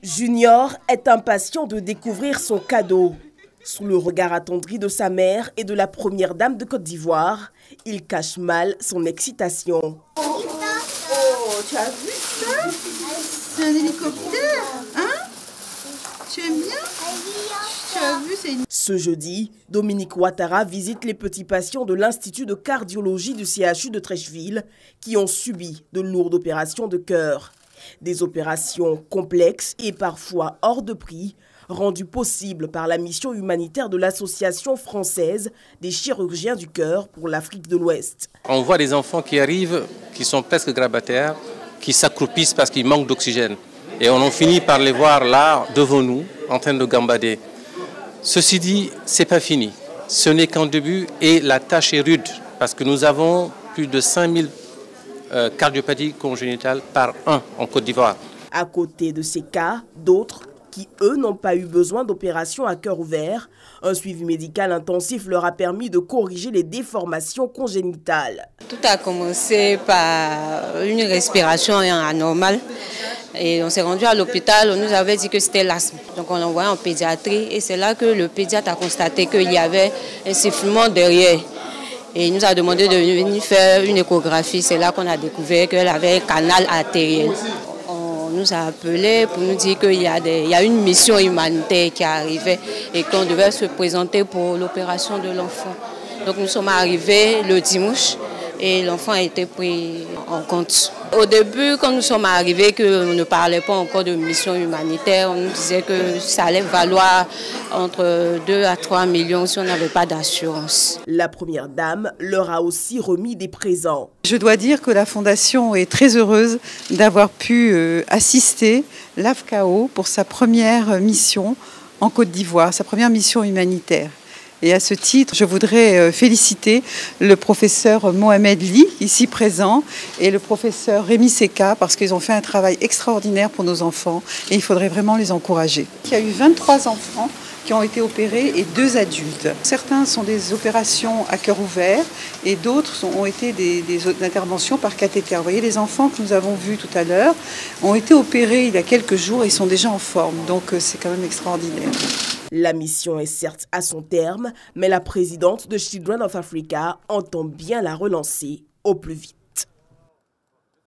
Junior est impatient de découvrir son cadeau. Sous le regard attendri de sa mère et de la première dame de Côte d'Ivoire, il cache mal son excitation. Oh, tu as vu ça? C'est un hélicoptère, hein? Tu aimes bien? Tu as vu, c'est une... Ce jeudi, Dominique Ouattara visite les petits patients de l'Institut de cardiologie du CHU de Treichville qui ont subi de lourdes opérations de cœur. Des opérations complexes et parfois hors de prix, rendues possibles par la mission humanitaire de l'Association française des chirurgiens du cœur pour l'Afrique de l'Ouest. On voit des enfants qui arrivent, qui sont presque grabataires, qui s'accroupissent parce qu'ils manquent d'oxygène. Et on en finit par les voir là, devant nous, en train de gambader. Ceci dit, ce n'est pas fini. Ce n'est qu'un début et la tâche est rude parce que nous avons plus de 5000 cardiopathies congénitales par an en Côte d'Ivoire. À côté de ces cas, d'autres qui, eux, n'ont pas eu besoin d'opérations à cœur ouvert, un suivi médical intensif leur a permis de corriger les déformations congénitales. Tout a commencé par une respiration anormale. Et on s'est rendu à l'hôpital, on nous avait dit que c'était l'asthme. Donc on l'a envoyé en pédiatrie et c'est là que le pédiatre a constaté qu'il y avait un sifflement derrière. Et il nous a demandé de venir faire une échographie. C'est là qu'on a découvert qu'elle avait un canal artériel. On nous a appelés pour nous dire qu'il y a une mission humanitaire qui arrivait et qu'on devait se présenter pour l'opération de l'enfant. Donc nous sommes arrivés le dimanche et l'enfant a été pris en compte. Au début, quand nous sommes arrivés, qu'on ne parlait pas encore de mission humanitaire, on nous disait que ça allait valoir entre 2 à 3 millions si on n'avait pas d'assurance. La première dame leur a aussi remis des présents. Je dois dire que la Fondation est très heureuse d'avoir pu assister l'AFCAO pour sa première mission en Côte d'Ivoire, sa première mission humanitaire. Et à ce titre, je voudrais féliciter le professeur Mohamed Ly, ici présent, et le professeur Rémi Seka, parce qu'ils ont fait un travail extraordinaire pour nos enfants et il faudrait vraiment les encourager. Il y a eu 23 enfants qui ont été opérés et 2 adultes. Certains sont des opérations à cœur ouvert et d'autres ont été des interventions par cathéter. Vous voyez, les enfants que nous avons vus tout à l'heure ont été opérés il y a quelques jours et ils sont déjà en forme, donc c'est quand même extraordinaire. La mission est certes à son terme, mais la présidente de Children of Africa entend bien la relancer au plus vite.